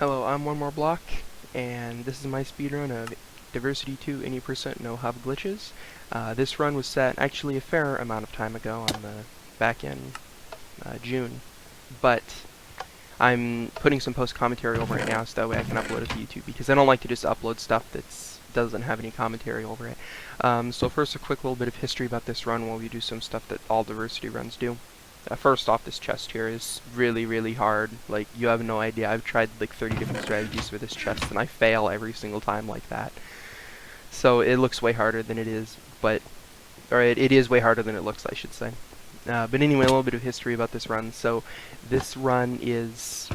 Hello, I'm One More Block, and this is my speedrun of Diversity 2 Any Percent No Hub Glitches. This run was set actually a fair amount of time ago, on the back in June, but I'm putting some post commentary over it now so that way I can upload it to YouTube, because I don't like to just upload stuff that doesn't have any commentary over it. So first, a quick little bit of history about this run while we do some stuff that all Diversity runs do. First off, this chest here is really, really hard. Like, you have no idea. I've tried like 30 different strategies for this chest, and I fail every single time like that. So it looks way harder than it is, or it is way harder than it looks, I should say. But anyway, a little bit of history about this run. So this run is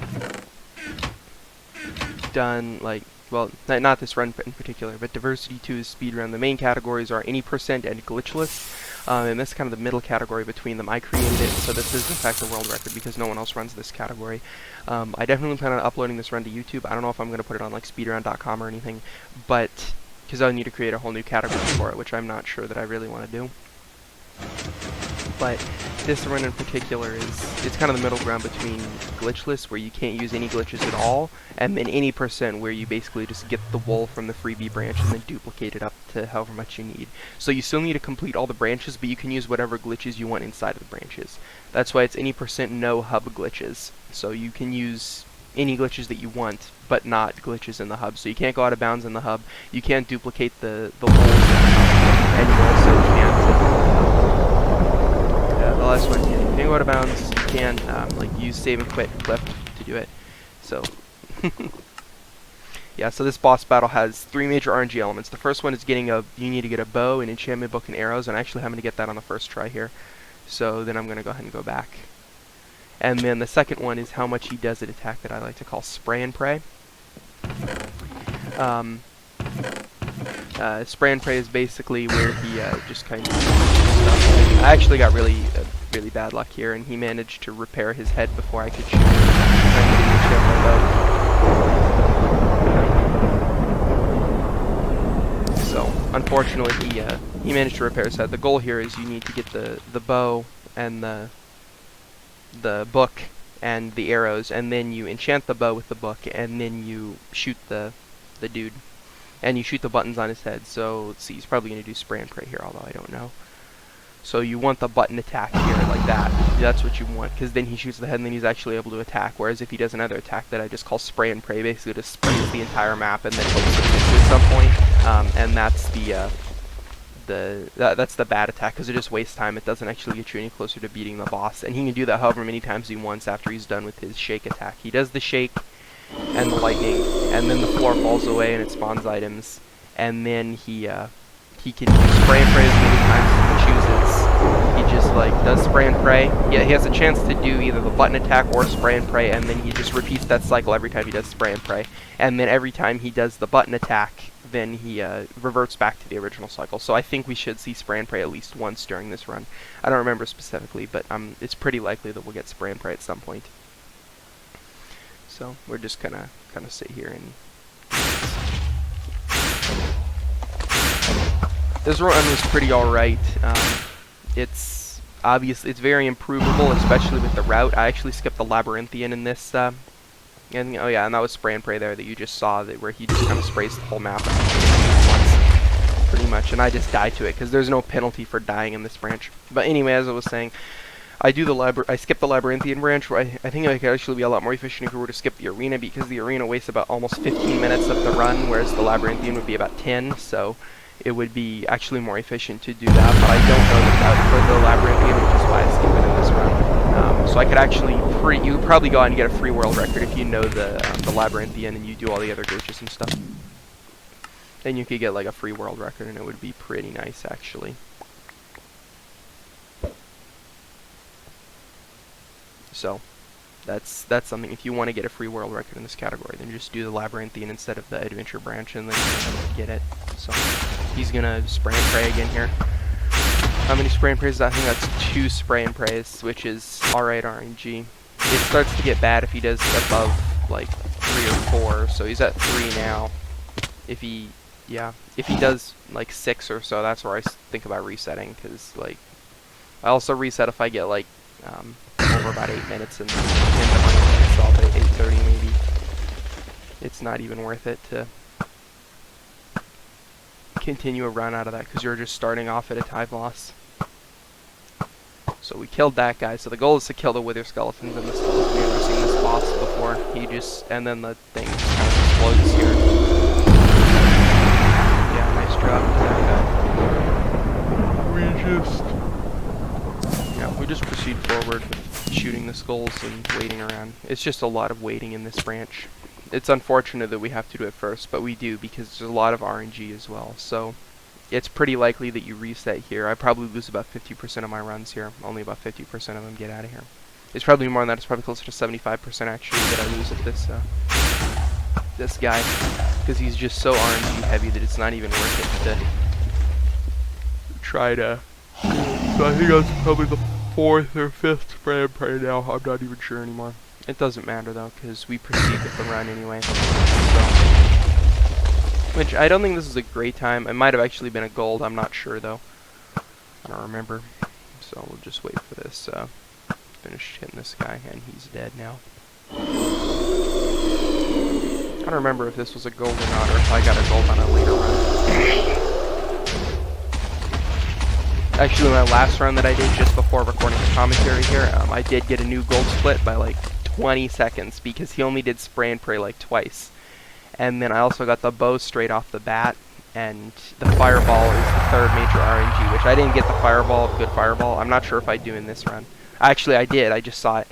done like, well, not this run in particular, but Diversity 2's speedrun. The main categories are any percent and glitchless. And this is kind of the middle category between them. I created it, so this is in fact a world record because no one else runs this category. I definitely plan on uploading this run to YouTube. I don't know if I'm going to put it on like speedrun.com or anything, but because I'll need to create a whole new category for it, which I'm not sure that I really want to do. But this run in particular it's kind of the middle ground between glitchless, where you can't use any glitches at all, and then any percent, where you basically just get the wool from the freebie branch and then duplicate it up to however much you need. So you still need to complete all the branches, but you can use whatever glitches you want inside of the branches. That's why it's any percent no hub glitches. So you can use any glitches that you want, but not glitches in the hub. So you can't go out of bounds in the hub, you can't duplicate the wool in the hub, and you also can't the last one, you can't go out of bounds, you can like use save and quit clip to do it. So yeah, so this boss battle has 3 major RNG elements. The first one is you need to get a bow, an enchantment book, and arrows, and actually having to get that on the first try here. So then I'm going to go ahead and go back. And then the second one is how much he does an attack that I like to call spray and pray. Spray and pray is basically where he just kind of stuff. I actually got really bad luck here, and he managed to repair his head before I could shoot him. So unfortunately, he managed to repair his head. The goal here is you need to get the bow and the book and the arrows, and then you enchant the bow with the book, and then you shoot the dude. And you shoot the buttons on his head. So let's see, he's probably going to do spray and pray here, although I don't know. So you want the button attack here, like that. That's what you want, because then he shoots the head and then he's actually able to attack. Whereas if he does another attack that I just call spray and pray, basically just sprays the entire map and then hopes to hit at some point. And that's that's the bad attack, because it just wastes time. It doesn't actually get you any closer to beating the boss. And he can do that however many times he wants after he's done with his shake attack. He does the shake and the lightning, and then the floor falls away and it spawns items, and then he can spray and pray as many times as he chooses. He just like does spray and pray. Yeah, he has a chance to do either the button attack or spray and pray, and then he just repeats that cycle every time he does spray and pray. And then every time he does the button attack, then he reverts back to the original cycle. So I think we should see spray and pray at least once during this run. I don't remember specifically, but it's pretty likely that we'll get spray and pray at some point. So we're just gonna kind of sit here and this run was pretty alright. It's obviously it's very improvable, especially with the route. I actually skipped the labyrinthian in this, and oh yeah, and that was spray and pray there that you just saw, where he just kind of sprays the whole map once, pretty much. And I just die to it because there's no penalty for dying in this branch. But anyway, as I was saying, I skip the labyrinthian branch, where I think it could actually be a lot more efficient if we were to skip the arena, because the arena wastes about almost 15 minutes of the run, whereas the labyrinthian would be about 10, so it would be actually more efficient to do that. But I don't know the route for the labyrinthian, which is why I skip it in this run. So I could actually you would probably go out and get a free world record if you know the labyrinthian and you do all the other glitches and stuff. Then you could get like a free world record, and it would be pretty nice actually. So that's something. If you want to get a free world record in this category, then just do the labyrinthian instead of the adventure branch, and then you get it. So he's gonna spray and pray again here. How many spray and prays? I think that's 2 spray and prays, which is alright RNG. It starts to get bad if he does above like 3 or 4. So he's at 3 now. If he does like 6 or so, that's where I think about resetting, because like I also reset if I get like over about 8 minutes in the money, so I'll 8:30 maybe. it's not even worth it to continue a run out of that because you're just starting off at a time loss. So we killed that guy. So the goal is to kill the wither skeletons and the skeletons. We've never seen this boss before. He just, and then the thing kind of explodes here. Yeah, nice job to that guy. We just proceed forward with shooting the skulls and waiting around. It's just a lot of waiting in this branch. It's unfortunate that we have to do it first, but we do because there's a lot of RNG as well. So it's pretty likely that you reset here. I probably lose about 50% of my runs here. Only about 50% of them get out of here. It's probably more than that. It's probably closer to 75% actually that I lose at this guy, because he's just so RNG heavy that it's not even worth it to try to. So I think that's probably the 4th or 5th frame right now. I'm not even sure anymore. It doesn't matter though, because we proceed with the run anyway. So. Which, I don't think this is a great time. It might have actually been a gold, I'm not sure though. I don't remember. So we'll just wait for this, finish hitting this guy, and he's dead now. I don't remember if this was a gold or not, or if I got a gold on a later run. Actually, my last run that I did just before recording the commentary here, I did get a new gold split by like 20 seconds, because he only did spray and pray like twice. And then I also got the bow straight off the bat, and the fireball is the 3rd major RNG, which I didn't get the fireball, good fireball. I'm not sure if I do in this run. Actually, I did. I just saw it.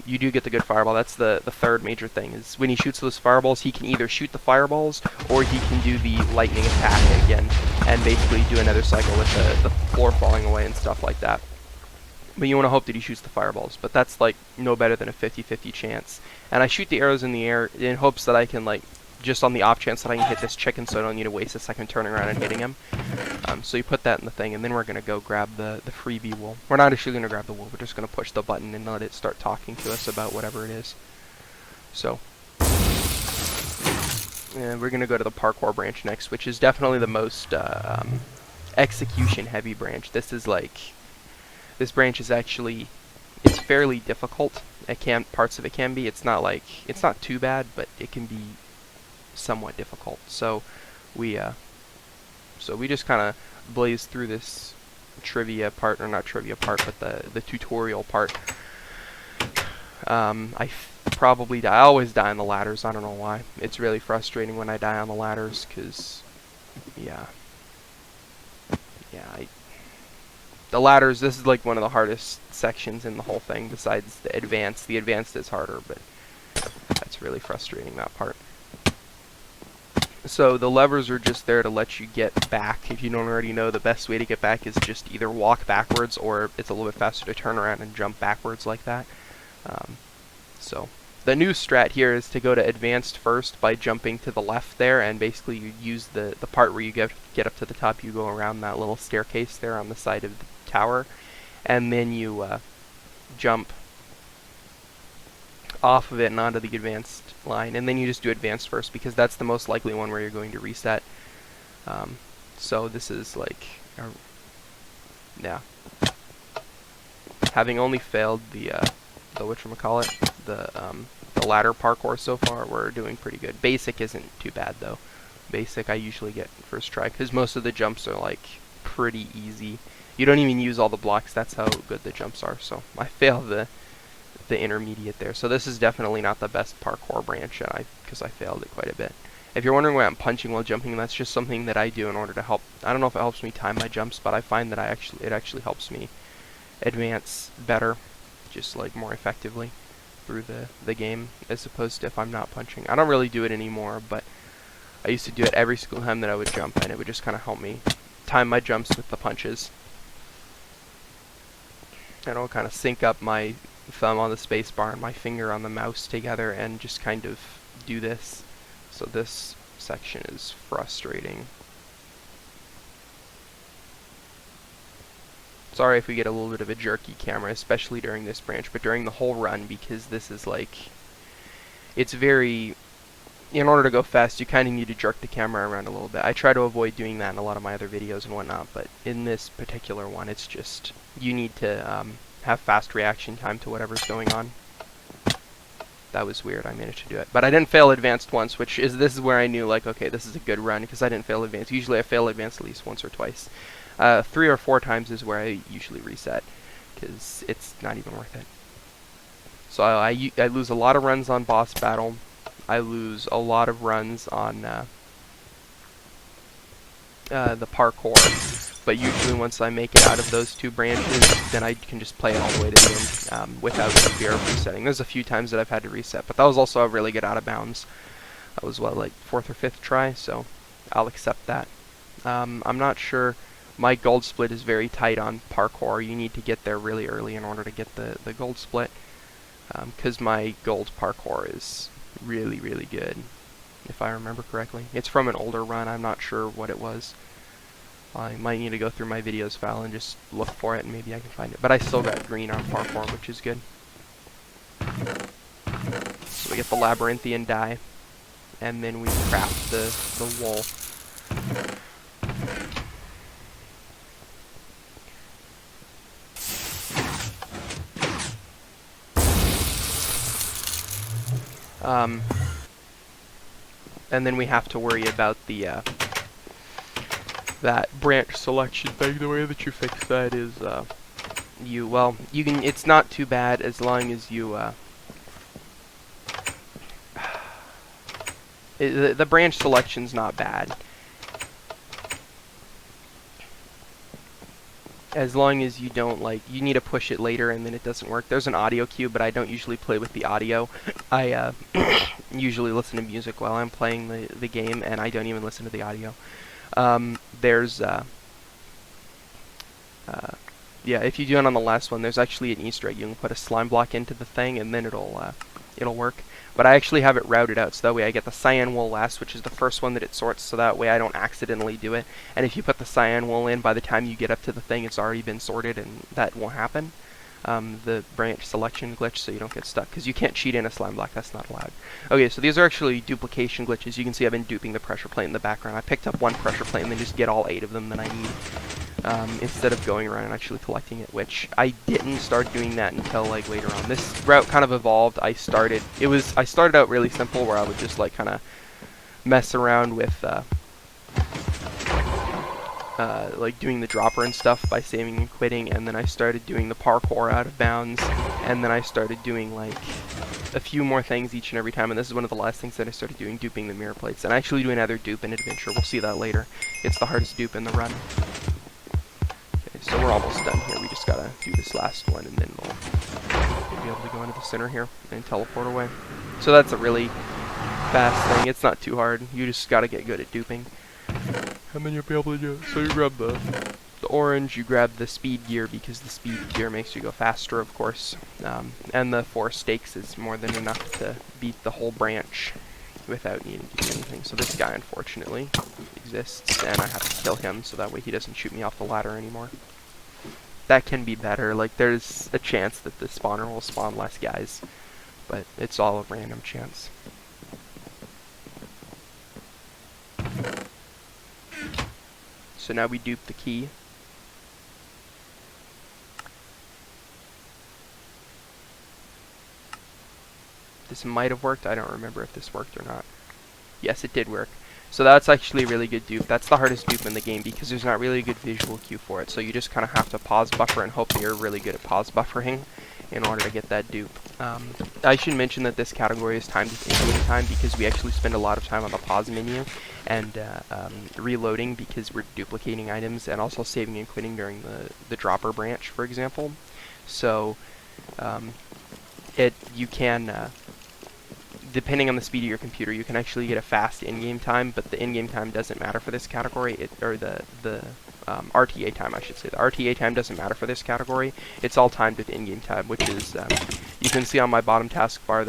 You do get the good fireball. That's the 3rd major thing, is when he shoots those fireballs, he can either shoot the fireballs, or he can do the lightning attack again, and basically do another cycle with the floor falling away and stuff like that. But you want to hope that he shoots the fireballs, but that's like no better than a 50-50 chance. And I shoot the arrows in the air in hopes that I can, like, just on the off chance that I can hit this chicken, so I don't need to waste a second turning around and hitting him. So you put that in the thing, and then we're going to go grab the freebie wool. We're not actually going to grab the wool, we're just going to push the button and let it start talking to us about whatever it is. So, and we're going to go to the parkour branch next, which is definitely the most execution heavy branch. This branch is actually, it's fairly difficult. Parts of it can be. It's not too bad, but it can be somewhat difficult. So we just kind of blaze through this trivia part, or not trivia part, but the tutorial part. I probably die. I always die on the ladders. I don't know why. It's really frustrating when I die on the ladders, because the ladders, this is like one of the hardest sections in the whole thing, besides the advanced. The advanced is harder, but that's really frustrating, that part. So the levers are just there to let you get back. If you don't already know, the best way to get back is just either walk backwards, or it's a little bit faster to turn around and jump backwards like that. So the new strat here is to go to advanced first by jumping to the left there, and basically you use the part where you get up to the top, you go around that little staircase there on the side of the tower, and then you jump off of it and onto the advanced line, and then you just do advanced first, because that's the most likely one where you're going to reset. So this is like, yeah. Having only failed the whatchamacallit, the ladder parkour so far, we're doing pretty good. Basic isn't too bad though. Basic I usually get first try, because most of the jumps are like pretty easy. You don't even use all the blocks, that's how good the jumps are. So I failed the intermediate there. So this is definitely not the best parkour branch, because I failed it quite a bit. If you're wondering why I'm punching while jumping, that's just something that I do in order to help. I don't know if it helps me time my jumps, but I find that it actually helps me advance better, just like more effectively through the game, as opposed to if I'm not punching. I don't really do it anymore, but I used to do it every single time that I would jump, and it would just kind of help me time my jumps with the punches. And it'll kind of sync up my thumb on the space bar and my finger on the mouse together, and just kind of do this. So this section is frustrating. Sorry if we get a little bit of a jerky camera, especially during this branch, but during the whole run, because this is like, it's very, in order to go fast, you kind of need to jerk the camera around a little bit. I try to avoid doing that in a lot of my other videos and whatnot, but in this particular one, it's just, you need to have fast reaction time to whatever's going on. That was weird. I managed to do it. But I didn't fail advanced once, this is where I knew, like, okay, this is a good run, because I didn't fail advanced. Usually I fail advanced at least once or twice. 3 or 4 times is where I usually reset, because it's not even worth it. So I lose a lot of runs on boss battle. I lose a lot of runs on the parkour. But usually once I make it out of those 2 branches, then I can just play it all the way to the end without the fear of resetting. There's a few times that I've had to reset, but that was also a really good out of bounds. That was, what, like 4th or 5th try, so I'll accept that. I'm not sure. My gold split is very tight on parkour. You need to get there really early in order to get the gold split, because my gold parkour is really, really good, if I remember correctly. It's from an older run. I'm not sure what it was. I might need to go through my videos file and just look for it, and maybe I can find it. But I still got green on parkour, which is good. So we get the labyrinthian die, and then we craft the wool. And then we have to worry about the that branch selection thing. The way that you fix that is you can, it's not too bad as long as you the branch selection's not bad. As long as you don't, like, you need to push it later and then it doesn't work. There's an audio cue, but I don't usually play with the audio. I usually listen to music while I'm playing the game, and I don't even listen to the audio. Yeah, if you do it on the last one, there's actually an Easter egg. You can put a slime block into the thing, and then it'll work. But I actually have it routed out, so that way I get the cyan wool last, which is the first one that it sorts, so that way I don't accidentally do it. And if you put the cyan wool in, by the time you get up to the thing, it's already been sorted, and that won't happen. The branch selection glitch, so you don't get stuck, because you can't cheat in a slime block. That's not allowed. Okay, so these are actually duplication glitches. You can see I've been duping the pressure plate in the background. I picked up one pressure plate and then just get all 8 of them that I need, instead of going around and actually collecting it, which I didn't start doing that until, like, later on. This route kind of evolved. I started out really simple, where I would just, like, kind of mess around with like doing the dropper and stuff by saving and quitting, and then I started doing the parkour out of bounds, and then I started doing, like, a few more things each and every time, and this is one of the last things that I started doing, duping the mirror plates. And I actually do another dupe in Adventure. We'll see that later. It's the hardest dupe in the run. Okay, so we're almost done here. We just gotta do this last one, and then we'll be able to go into the center here and teleport away. So that's a really fast thing. It's not too hard. You just gotta get good at duping, and then you'll be able to do it. So you grab the orange, you grab the speed gear, because the speed gear makes you go faster, of course. And the 4 stakes is more than enough to beat the whole branch without needing to do anything. So this guy, unfortunately, exists, and I have to kill him so that way he doesn't shoot me off the ladder anymore. That can be better. Like, there's a chance that the spawner will spawn less guys, but it's all a random chance. So now we dupe the key. This might have worked. I don't remember if this worked or not. Yes, it did work. So that's actually a really good dupe. That's the hardest dupe in the game, because there's not really a good visual cue for it. So you just kind of have to pause buffer and hope that you're really good at pause buffering in order to get that dupe. I should mention that this category is timed with in-game time, because we actually spend a lot of time on the pause menu and reloading, because we're duplicating items, and also saving and quitting during the dropper branch, for example. So you can, depending on the speed of your computer, you can actually get a fast in-game time, but the in-game time doesn't matter for this category, or the RTA time, I should say. The RTA time doesn't matter for this category. It's all timed with in-game time, which is, you can see on my bottom taskbar,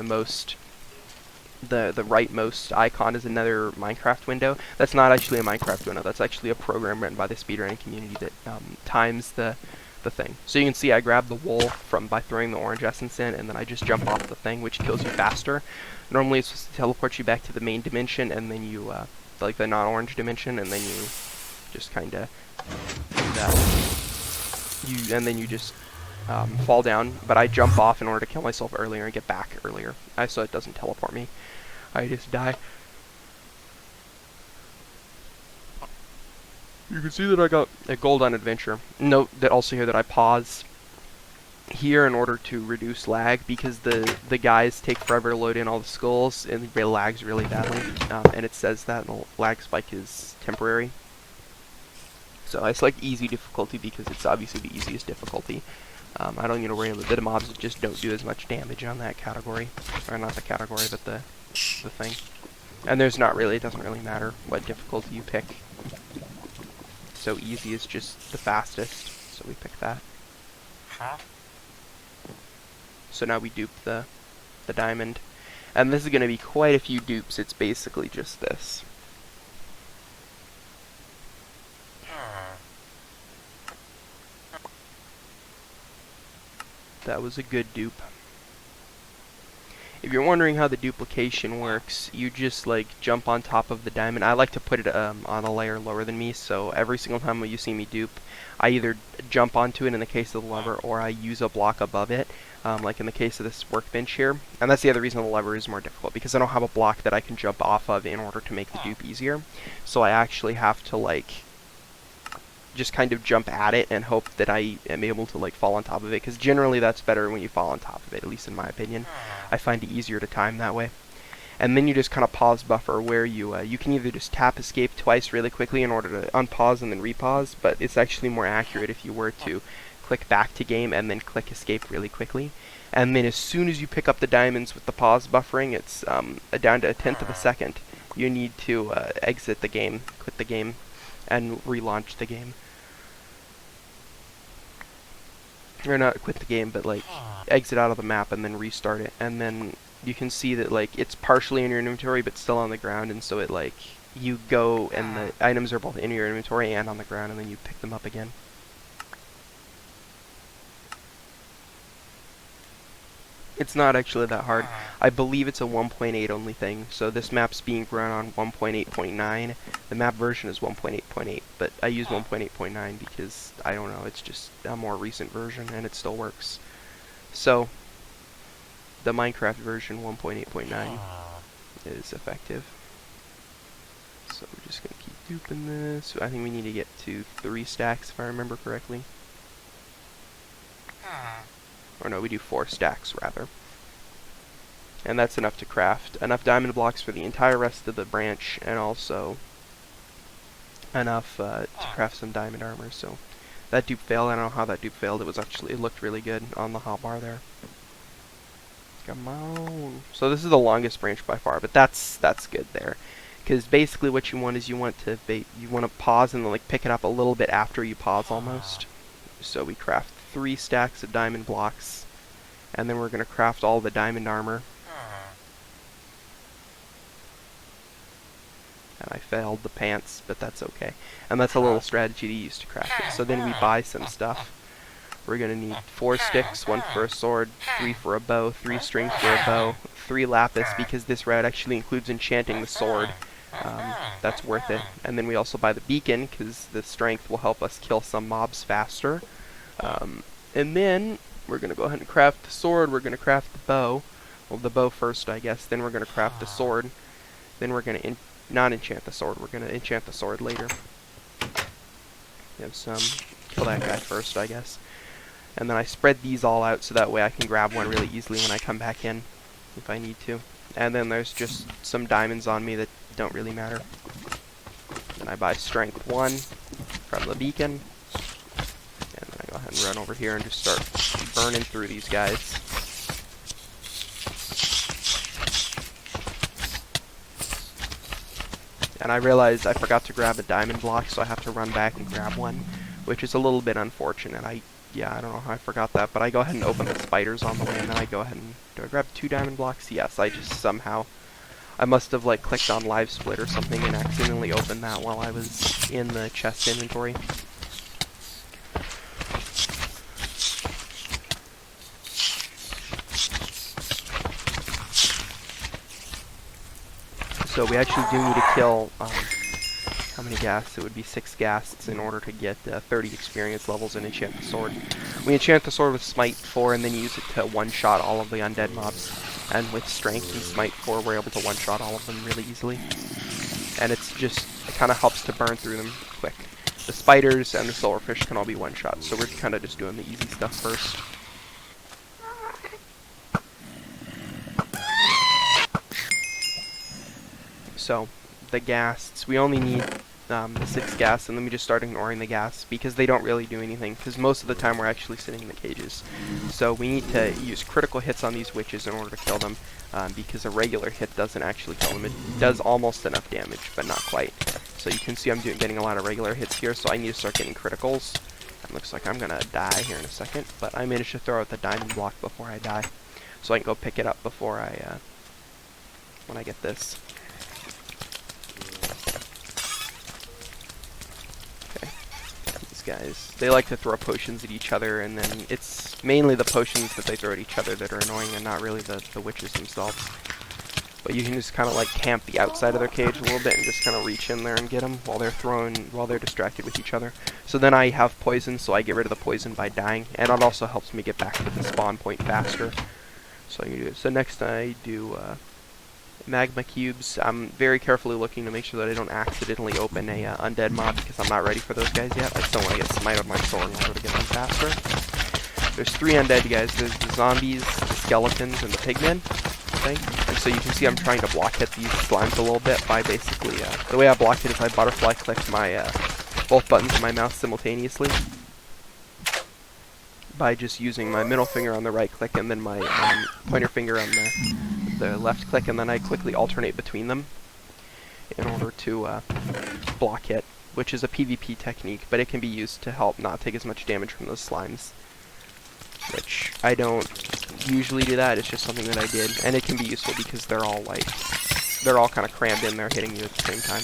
the rightmost icon is another Minecraft window. That's not actually a Minecraft window. That's actually a program written by the speedrunning community that times the thing. So you can see I grab the wool by throwing the orange essence in, and then I just jump off the thing, which kills you faster. Normally it's supposed to teleport you back to the main dimension, and then you, like the non-orange dimension, and then you just kind of do that. And then you just fall down, but I jump off in order to kill myself earlier and get back earlier, so it doesn't teleport me. I just die. You can see that I got a gold on adventure. Note that also here that I pause here in order to reduce lag, because the guys take forever to load in all the skulls and it lags really badly, and it says that the lag spike is temporary. So I select easy difficulty because it's obviously the easiest difficulty. I don't need to worry about the mobs that just don't do as much damage on that category, or not the category, but the thing. And there's not really, it doesn't really matter what difficulty you pick. So easy is just the fastest, so we pick that. So now we dupe the diamond, and this is going to be quite a few dupes. It's basically just this. That was a good dupe. If you're wondering how the duplication works, you just like jump on top of the diamond. I like to put it on a layer lower than me, so every single time you see me dupe, I either jump onto it in the case of the lever, or I use a block above it, like in the case of this workbench here. And that's the other reason the lever is more difficult, because I don't have a block that I can jump off of in order to make the dupe easier. So I actually have to like just kind of jump at it and hope that I am able to like fall on top of it, because generally that's better when you fall on top of it, at least in my opinion. I find it easier to time that way. And then you just kind of pause buffer, where you can either just tap escape twice really quickly in order to unpause and then repause, but it's actually more accurate if you were to click back to game and then click escape really quickly. And then as soon as you pick up the diamonds with the pause buffering, it's down to 1/10 of a second. You need to exit the game, quit the game, and relaunch the game. Or not quit the game, but like exit out of the map and then restart it. And then you can see that like it's partially in your inventory but still on the ground, and so it like you go and the items are both in your inventory and on the ground, and then you pick them up again. It's not actually that hard. I believe it's a 1.8 only thing, so this map's being run on 1.8.9. The map version is 1.8.8, but I use 1.8.9 because, I don't know, it's just a more recent version and it still works. So, the Minecraft version 1.8.9 is effective. So we're just going to keep duping this. I think we need to get to 3 stacks if I remember correctly. Or no, we do 4 stacks rather. And that's enough to craft enough diamond blocks for the entire rest of the branch, and also enough to craft some diamond armor. So that dupe failed. I don't know how that dupe failed. It looked really good on the hotbar there. Come on. So this is the longest branch by far, but that's good there. Because basically what you want is you want to pause and then like pick it up a little bit after you pause almost. So we craft 3 stacks of diamond blocks, and then we're going to craft all the diamond armor. And I failed the pants, but that's okay. And that's a little strategy to use to craft it. So then we buy some stuff. We're going to need 4 sticks, 1 for a sword, 3 for a bow, 3 string for a bow, 3 lapis, because this route actually includes enchanting the sword. That's worth it. And then we also buy the beacon, because the strength will help us kill some mobs faster. And then we're going to go ahead and craft the sword. We're going to craft the bow. Well, the bow first, I guess. Then we're going to craft the sword. Then we're going to not enchant the sword. We're going to enchant the sword later. We have some. Kill that guy first, I guess. And then I spread these all out so that way I can grab one really easily when I come back in, if I need to. And then there's just some diamonds on me that don't really matter. And I buy strength 1 from the beacon. And then I go ahead and run over here and just start burning through these guys. And I realized I forgot to grab a diamond block, so I have to run back and grab one, which is a little bit unfortunate. I don't know how I forgot that, but I go ahead and open the spiders on the way, and then I go ahead and... Do I grab 2 diamond blocks? Yes, I just somehow... I must have like clicked on live split or something and accidentally opened that while I was in the chest inventory. So we actually do need to kill, how many ghasts. It would be 6 ghasts in order to get 30 experience levels and enchant the sword. We enchant the sword with Smite 4 and then use it to one-shot all of the undead mobs. And with Strength and Smite 4, we're able to one-shot all of them really easily. And it kind of helps to burn through them quick. The spiders and the silverfish can all be one-shot, so we're kind of just doing the easy stuff first. So, the ghasts, we only need the 6 ghasts, and then we just start ignoring the ghasts because they don't really do anything, because most of the time we're actually sitting in the cages. So we need to use critical hits on these witches in order to kill them, because a regular hit doesn't actually kill them. It does almost enough damage, but not quite. So you can see I'm getting a lot of regular hits here, so I need to start getting criticals. It looks like I'm going to die here in a second, but I managed to throw out the diamond block before I die, so I can go pick it up before when I get this. Guys, they like to throw potions at each other, and then it's mainly the potions that they throw at each other that are annoying and not really the witches themselves. But you can just kind of like camp the outside of their cage a little bit and just kind of reach in there and get them while they're distracted with each other. So then I have poison, so I get rid of the poison by dying, and it also helps me get back to the spawn point faster. So I can do it. So next I do magma cubes. I'm very carefully looking to make sure that I don't accidentally open a undead mob because I'm not ready for those guys yet. I still want to get Smite on my sword in order to get them faster. There's 3 undead guys. There's the zombies, the skeletons, and the pigmen. Okay? And so you can see I'm trying to block hit these slimes a little bit by basically, the way I block it is I butterfly click my, both buttons of my mouse simultaneously by just using my middle finger on the right click and then my pointer finger on the left click, and then I quickly alternate between them in order to block hit, which is a PvP technique, but it can be used to help not take as much damage from those slimes, which I don't usually do that. It's just something that I did, and it can be useful because they're all kind of crammed in there hitting you at the same time.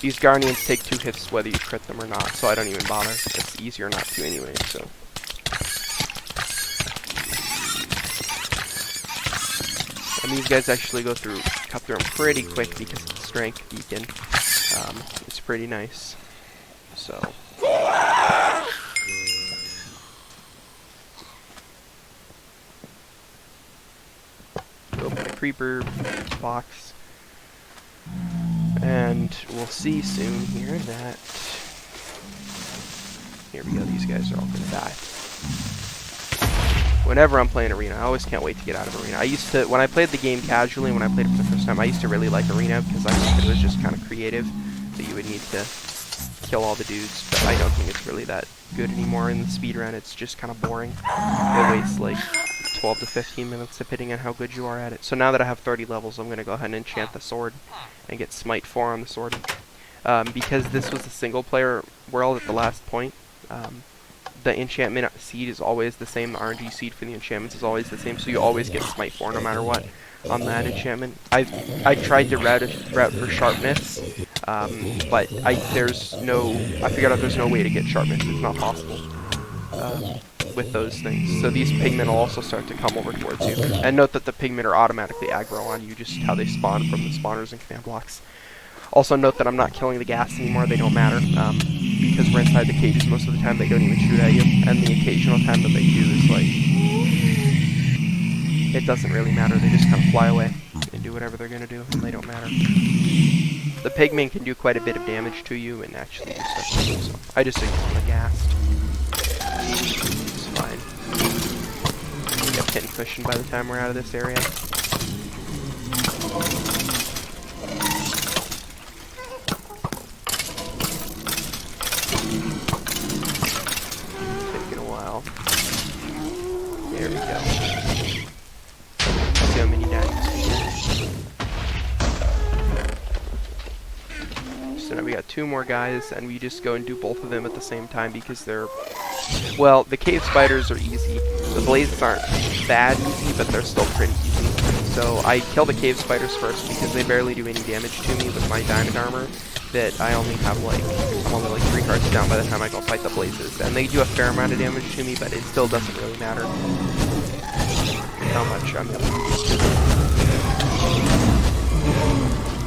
These Guardians take 2 hits whether you crit them or not, so I don't even bother. It's easier not to anyway, so. And these guys actually cut through them pretty quick because of the strength beacon. It's pretty nice. So. Open the creeper box. And we'll see soon here that. Here we go, these guys are all gonna die. Whenever I'm playing Arena, I always can't wait to get out of Arena. I used to, when I played the game casually, when I played it for the first time, I used to really like Arena because I thought it was just kind of creative, that you would need to kill all the dudes, but I don't think it's really that good anymore in the speedrun. It's just kind of boring. It wastes like 12 to 15 minutes depending on how good you are at it. So now that I have 30 levels, I'm going to go ahead and enchant the sword and get Smite 4 on the sword. Because this was a single player world at the last point, the enchantment seed is always the same. The RNG seed for the enchantments is always the same, so you always get Smite 4 no matter what on that enchantment. I tried to route for sharpness, but I figured out there's no way to get sharpness. It's not possible with those things. So these pigmen will also start to come over towards you. And note that the pigmen are automatically aggro on you, just how they spawn from the spawners and command blocks. Also note that I'm not killing the gas anymore, they don't matter, because we're inside the cages most of the time. They don't even shoot at you, and the occasional time that they do is like, it doesn't really matter, they just kind of fly away and do whatever they're going to do, and they don't matter. The pigmen can do quite a bit of damage to you and actually do stuff to you, so I just ignore the ghast. It's fine. We get pin cushion by the time we're out of this area. There we go. See how many diamonds we get. So now we got 2 more guys, and we just go and do both of them at the same time because they're, well, the cave spiders are easy. The blazes aren't bad easy, but they're still pretty easy. So I kill the cave spiders first because they barely do any damage to me with my diamond armor. That I only have I'm only like 3 cards down by the time I go fight the blazes, and they do a fair amount of damage to me, but it still doesn't really matter how much I'm doing.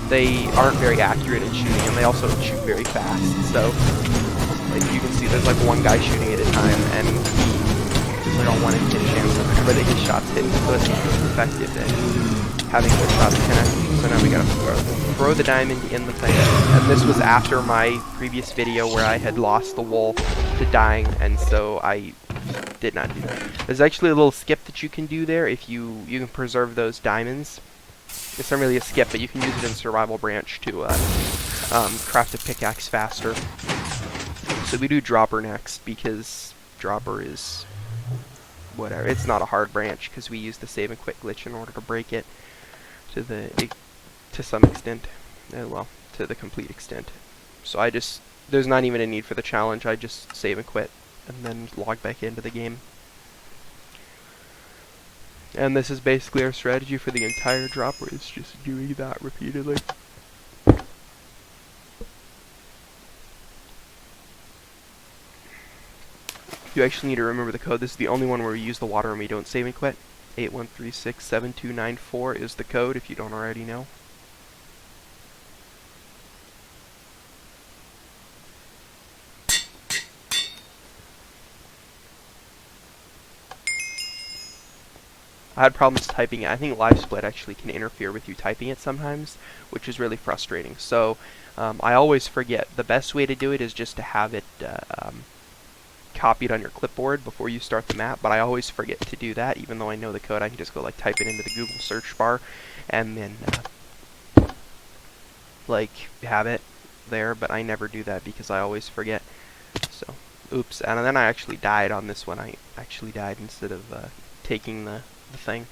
they aren't very accurate in shooting, and they also don't shoot very fast. So, like you can see, there's like one guy shooting at a time, and there's like a 1 in 10 chance of whether his shots hit. So it's not as effective than having their shots connect. So now we gotta throw the diamond in the thing. And this was after my previous video where I had lost the wool to dying, and so I did not do that. There's actually a little skip that you can do there if you can preserve those diamonds. It's not really a skip, but you can use it in Survival Branch to craft a pickaxe faster. So we do Dropper next, because Dropper is whatever. It's not a hard branch, because we use the save and quit glitch in order to break it to some extent. Well, to the complete extent. So there's not even a need for the challenge. I just save and quit, and then log back into the game. And this is basically our strategy for the entire dropper, is just doing that repeatedly. You actually need to remember the code. This is the only one where we use the water and we don't save and quit. 81367294 is the code if you don't already know. I had problems typing it. I think Live Split actually can interfere with you typing it sometimes, which is really frustrating. So I always forget. The best way to do it is just to have it copied on your clipboard before you start the map, but I always forget to do that. Even though I know the code, I can just go like type it into the Google search bar and then like have it there, but I never do that because I always forget. So oops. And then I actually died on this one. I actually died instead of taking the thing.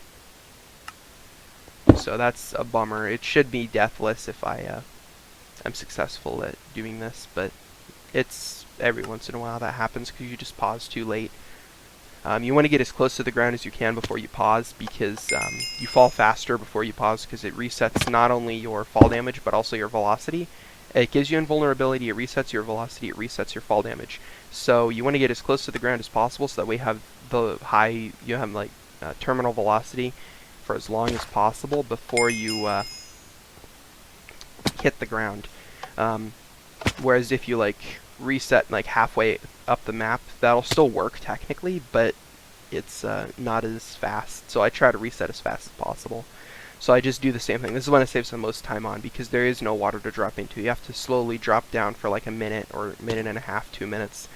So that's a bummer. It should be deathless if I am successful at doing this, but it's every once in a while that happens because you just pause too late. You want to get as close to the ground as you can before you pause, because you fall faster before you pause, because it resets not only your fall damage but also your velocity. It gives you invulnerability, it resets your velocity, it resets your fall damage. So you want to get as close to the ground as possible so that way you have like terminal velocity for as long as possible before you hit the ground. Whereas if you like reset like halfway up the map, that'll still work technically, but it's not as fast. So I try to reset as fast as possible. So I just do the same thing. This is when it saves the most time on, because there is no water to drop into. You have to slowly drop down for like a minute or a minute and a half, 2 minutes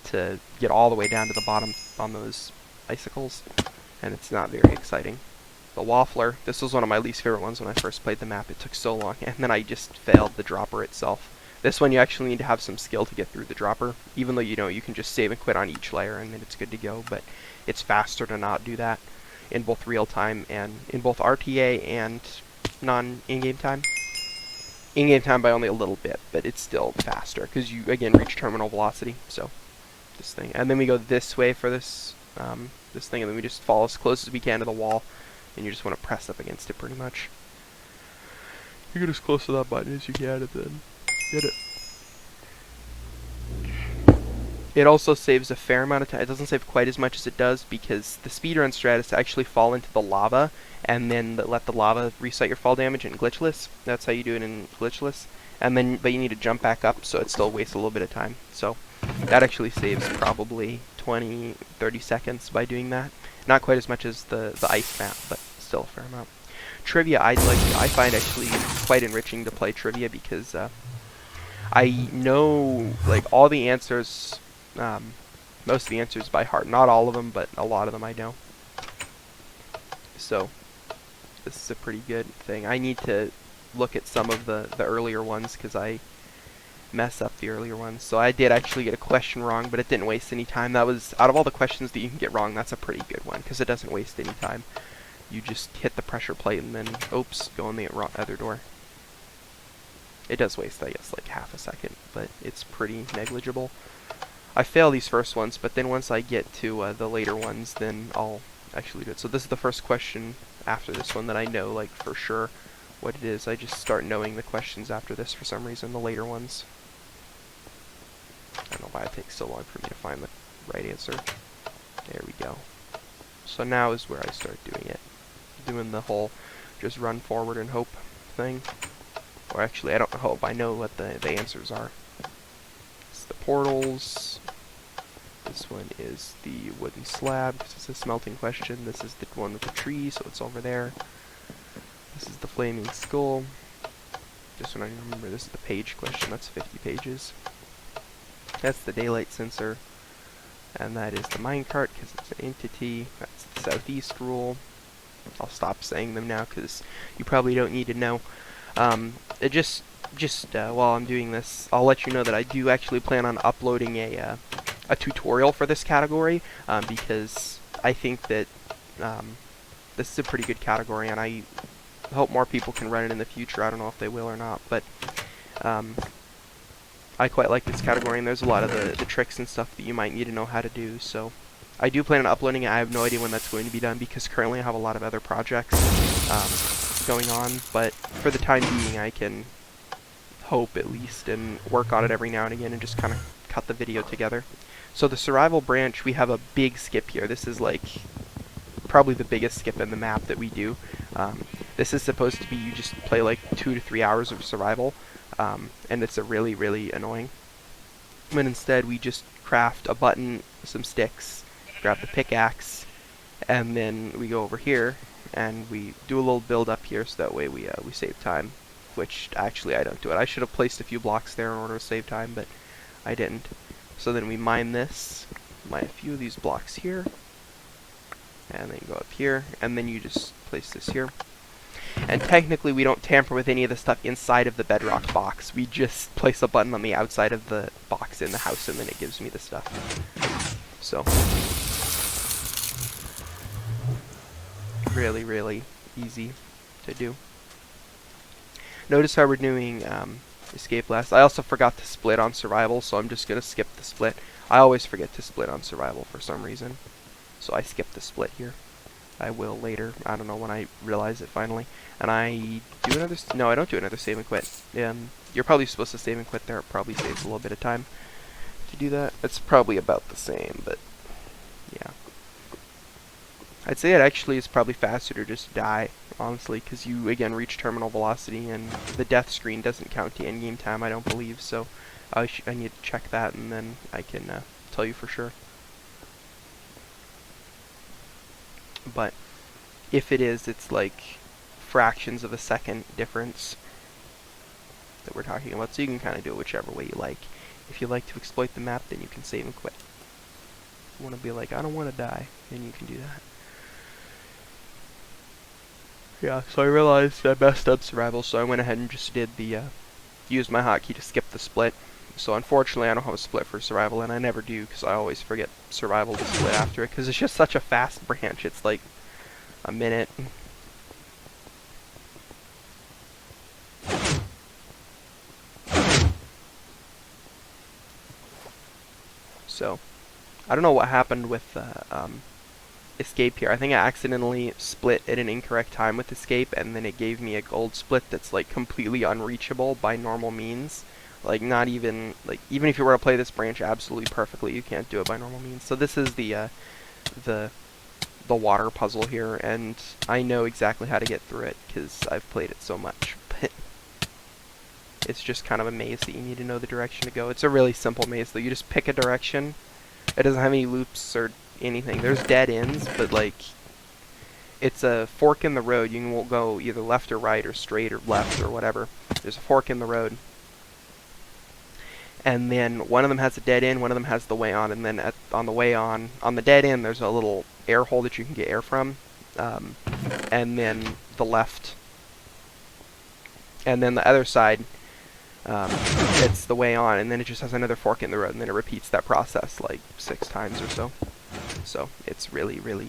to get all the way down to the bottom on those icicles, and it's not very exciting. The Waffler, this was one of my least favorite ones when I first played the map. It took so long, and then I just failed the dropper itself. This one you actually need to have some skill to get through the dropper, even though you can just save and quit on each layer and then it's good to go, but it's faster to not do that in both real time and in both RTA and non-in-game time. In-game time by only a little bit, but it's still faster because you again reach terminal velocity. So this thing, and then we go this way for this this thing, and then we just fall as close as we can to the wall, and you just want to press up against it pretty much. You get as close to that button as you can, and then get it. It also saves a fair amount of time. It doesn't save quite as much as it does because the speedrun strat is to actually fall into the lava and then let the lava reset your fall damage in glitchless. That's how you do it in glitchless. And then, but you need to jump back up, so it still wastes a little bit of time. So that actually saves probably 20, 30 seconds by doing that. Not quite as much as the ice map, but still a fair amount. Trivia, I find actually quite enriching to play trivia because I know like all the answers. Most of the answers by heart. Not all of them, but a lot of them I know. So this is a pretty good thing. I need to look at some of the earlier ones because I mess up the earlier ones. So I did actually get a question wrong, but it didn't waste any time. That was, out of all the questions that you can get wrong, that's a pretty good one because it doesn't waste any time. You just hit the pressure plate and then, oops, go in the other door. It does waste, I guess, like half a second, but it's pretty negligible. I fail these first ones, but then once I get to the later ones, then I'll actually do it. So this is the first question after this one that I know, like, for sure what it is. I just start knowing the questions after this for some reason, the later ones. I don't know why it takes so long for me to find the right answer. There we go. So now is where I start doing it. Doing the whole just run forward and hope thing. Or actually, I don't hope. I know what the answers are. It's the portals. This one is the wooden slab, because it's a smelting question. This is the one with the tree, so it's over there. This is the flaming skull. This one I remember. This is the page question. That's 50 pages. That's the daylight sensor. And that is the minecart, because it's an entity. That's the southeast rule. I'll stop saying them now, because you probably don't need to know. While I'm doing this, I'll let you know that I do actually plan on uploading a tutorial for this category, because I think that this is a pretty good category, and I hope more people can run it in the future. I don't know if they will or not, but I quite like this category, and there's a lot of the tricks and stuff that you might need to know how to do, so I do plan on uploading it. I have no idea when that's going to be done, because currently I have a lot of other projects going on, but for the time being I can hope at least and work on it every now and again and just kind of cut the video together. So the survival branch, we have a big skip here. This is like probably the biggest skip in the map that we do. This is supposed to be you just play like 2 to 3 hours of survival, and it's a really, really annoying. But instead we just craft a button, some sticks, grab the pickaxe, and then we go over here and we do a little build up here, so that way we save time. Which actually I don't do it. I should have placed a few blocks there in order to save time, but I didn't. So then we mine this, mine a few of these blocks here, and then go up here, and then you just place this here. And technically we don't tamper with any of the stuff inside of the bedrock box. We just place a button on the outside of the box in the house, and then it gives me the stuff. So really, really easy to do. Notice how we're doing escape last. I also forgot to split on survival, so I'm just going to skip the split. I always forget to split on survival for some reason, so I skip the split here. I will later. I don't know when I realize it finally. And I do another... No, I don't do another save and quit. You're probably supposed to save and quit there. It probably saves a little bit of time to do that. It's probably about the same, but yeah. I'd say it actually is probably faster to just die, honestly, because you, again, reach terminal velocity, and the death screen doesn't count to endgame time, I don't believe, so I need to check that, and then I can tell you for sure. But if it is, it's like fractions of a second difference that we're talking about, so you can kind of do it whichever way you like. If you like to exploit the map, then you can save and quit. If you want to be like, I don't want to die, then you can do that. Yeah, so I realized I messed up survival, so I went ahead and just did the, used my hotkey to skip the split. So unfortunately I don't have a split for survival, and I never do, because I always forget survival to split after it, because it's just such a fast branch. It's like a minute. So, I don't know what happened with escape here. I think I accidentally split at an incorrect time with escape, and then it gave me a gold split that's like completely unreachable by normal means. Like not even, like even if you were to play this branch absolutely perfectly, you can't do it by normal means. So this is the water puzzle here, and I know exactly how to get through it because I've played it so much. But it's just kind of a maze that you need to know the direction to go. It's a really simple maze though. You just pick a direction. It doesn't have any loops or anything. There's dead ends, but like it's a fork in the road. You can go either left or right or straight or left or whatever. There's a fork in the road, and then one of them has a dead end, one of them has the way on, and then on the way on the dead end there's a little air hole that you can get air from, and then the left, and then the other side, it's the way on, and then it just has another fork in the road, and then it repeats that process like 6 times or so. So it's really, really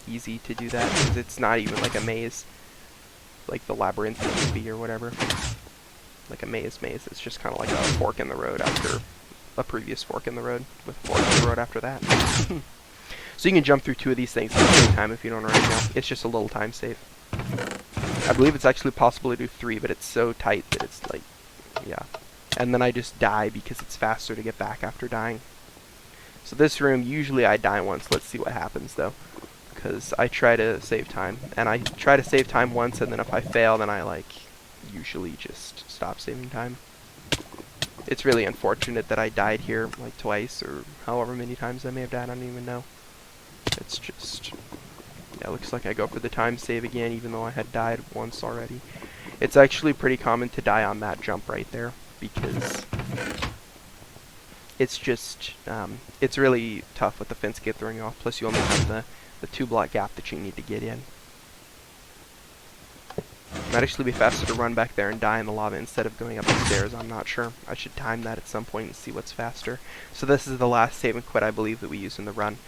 easy to do that, because it's not even like a maze, like the labyrinth movie or whatever. Like a maze. It's just kind of like a fork in the road after a previous fork in the road, with a fork in the road after that. So you can jump through 2 of these things at the same time if you don't already know. It's just a little time save. I believe it's actually possible to do 3, but it's so tight that it's like, yeah. And then I just die because it's faster to get back after dying. So this room, usually I die once. Let's see what happens though, because I try to save time, and I try to save time once, and then if I fail, then I like usually just stop saving time. It's really unfortunate that I died here like twice, or however many times I may have died, I don't even know. It's just, yeah, it looks like I go for the time save again, even though I had died once already. It's actually pretty common to die on that jump right there, because it's just, it's really tough with the fence gate throwing you off, plus you only have the 2-block gap that you need to get in. Might actually be faster to run back there and die in the lava instead of going up the stairs, I'm not sure. I should time that at some point and see what's faster. So this is the last save and quit I believe that we use in the run.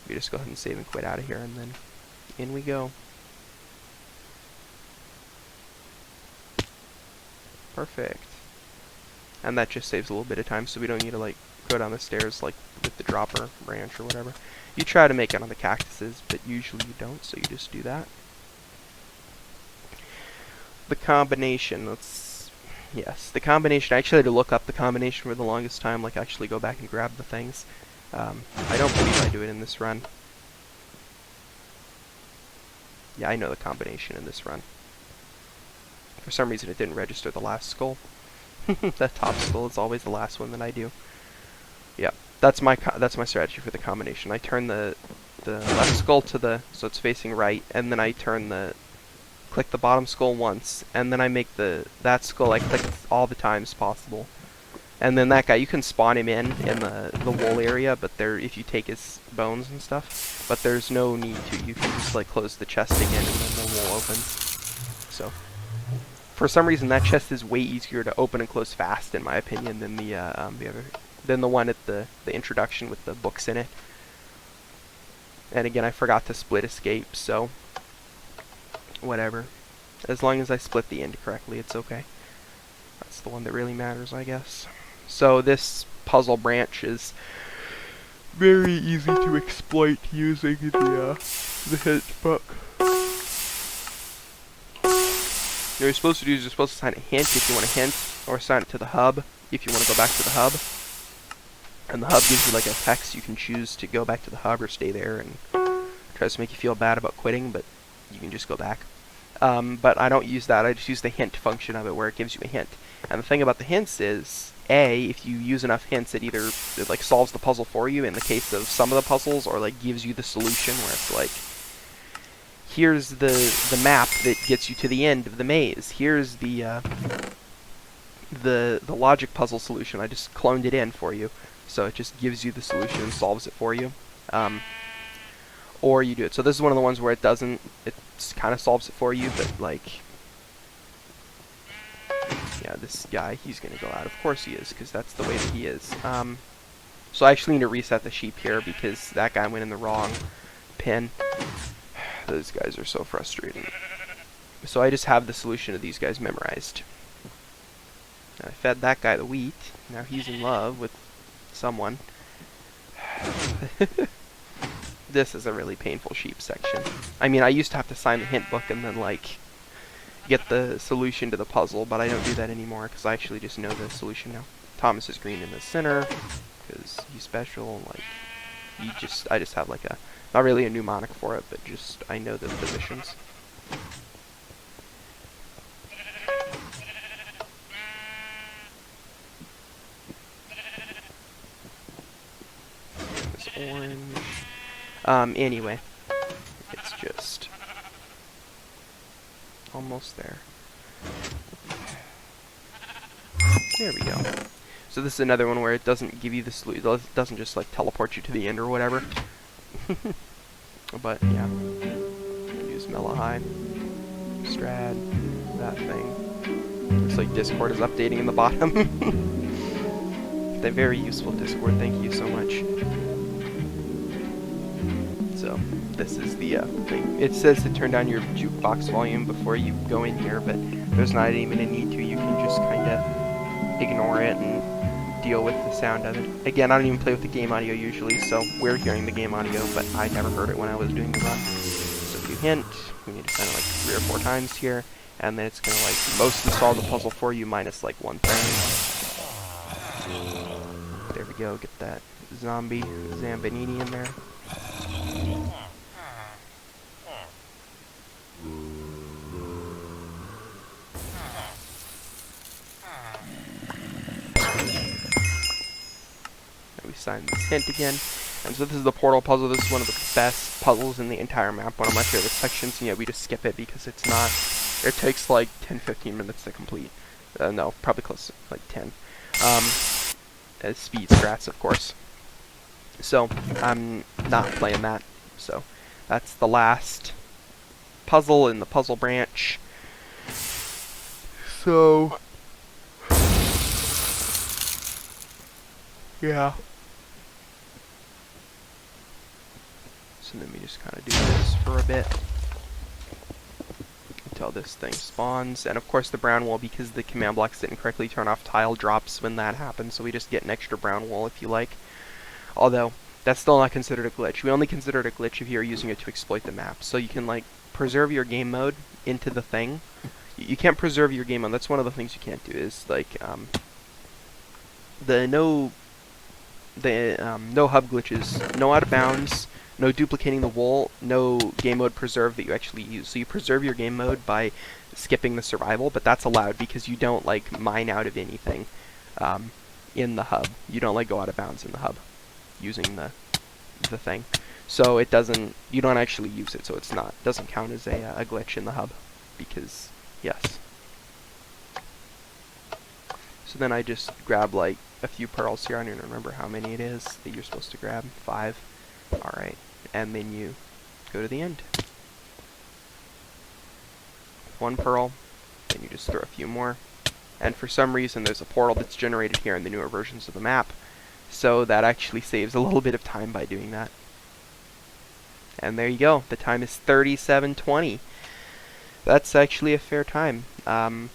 We just go ahead and save and quit out of here, and then in we go. Perfect. And that just saves a little bit of time, so we don't need to like go down the stairs like with the dropper branch or whatever. You try to make it on the cactuses, but usually you don't, so you just do that. The combination, the combination, I actually had to look up the combination for the longest time, like actually go back and grab the things. I don't believe I do it in this run. Yeah, I know the combination in this run. For some reason it didn't register the last skull. That top skull is always the last one that I do. Yeah, that's my strategy for the combination. I turn the left skull to so it's facing right, and then I click the bottom skull once, and then I make that skull I click all the times possible. And then that guy, you can spawn him in the wool area, but if you take his bones and stuff, but there's no need to. You can just like close the chest again, and then the wool opens. So, for some reason, that chest is way easier to open and close fast, in my opinion, than the one at the introduction with the books in it. And again, I forgot to split escape, so whatever. As long as I split the end correctly, it's okay. That's the one that really matters, I guess. So this puzzle branch is very easy to exploit using the hint book. What you're supposed to do is you're supposed to assign a hint if you want a hint, or assign it to the hub if you want to go back to the hub. And the hub gives you like a text. You can choose to go back to the hub or stay there, and tries to make you feel bad about quitting, but you can just go back. But I don't use that. I just use the hint function of it, where it gives you a hint. And the thing about the hints is, if you use enough hints, it either like solves the puzzle for you in the case of some of the puzzles, or like gives you the solution, where it's like, here's the map that gets you to the end of the maze. Here's the logic puzzle solution. I just cloned it in for you, so it just gives you the solution and solves it for you. Or you do it. So this is one of the ones where it doesn't. It kind of solves it for you, but like, yeah, this guy, he's gonna go out. Of course he is, because that's the way that he is. So I actually need to reset the sheep here because that guy went in the wrong pin. Those guys are so frustrating. So I just have the solution to these guys memorized. I fed that guy the wheat. Now he's in love with someone. This is a really painful sheep section. I mean, I used to have to sign the hint book and then like get the solution to the puzzle, but I don't do that anymore because I actually just know the solution now. Thomas is green in the center because he's special. Like, I just have like not really a mnemonic for it, but just I know the positions. This orange. Anyway, it's just almost there. There we go. So this is another one where it doesn't give you the solution. It doesn't just like teleport you to the end or whatever. But yeah, use Melahai, Strad, that thing. Looks like Discord is updating in the bottom. The very useful Discord. Thank you so much. So this is the thing. It says to turn down your jukebox volume before you go in here, but there's not even a need to. You can just kind of ignore it and deal with the sound of it. Again, I don't even play with the game audio usually, so we're hearing the game audio, but I never heard it when I was doing the run. So if you hint, we need to kind of like 3 or 4 times here, and then it's gonna like mostly solve the puzzle for you minus like 1 thing. There we go. Get that zombie Zambanini in there. sign this hint again. And so this is the portal puzzle. This is one of the best puzzles in the entire map, one of my favorite sections, and yet we just skip it because it's not, it takes like 10-15 minutes to complete. No, probably close to like 10. As speed strats, of course. So, I'm not playing that. So, that's the last puzzle in the puzzle branch. So, yeah. So then we just kind of do this for a bit until this thing spawns. And of course the brown wool, because the command blocks didn't correctly turn off tile, drops when that happens, so we just get an extra brown wool if you like. Although, that's still not considered a glitch. We only consider it a glitch if you're using it to exploit the map. So you can like preserve your game mode into the thing. You can't preserve your game mode. That's one of the things you can't do, is like no hub glitches, no out of bounds, no duplicating the wool, no game mode preserve that you actually use. So you preserve your game mode by skipping the survival, but that's allowed because you don't like mine out of anything in the hub. You don't like go out of bounds in the hub using the thing. So it doesn't, you don't actually use it, so it's not, doesn't count as a glitch in the hub, because yes. So then I just grab like a few pearls here. I don't even remember how many it is that you're supposed to grab. 5. Alright. And then you go to the end. 1 pearl. Then you just throw a few more. And for some reason there's a portal that's generated here in the newer versions of the map. So that actually saves a little bit of time by doing that. And there you go. The time is 37:20. That's actually a fair time. I'll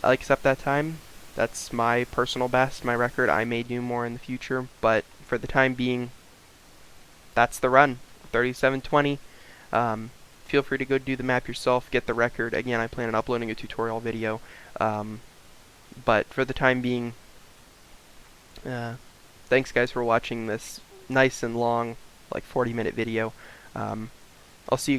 accept that time. That's my personal best, my record. I may do more in the future, but for the time being, that's the run. 37:20. Feel free to go do the map yourself, get the record. Again, I plan on uploading a tutorial video, but for the time being, thanks guys for watching this nice and long, like 40-minute video. I'll see you guys.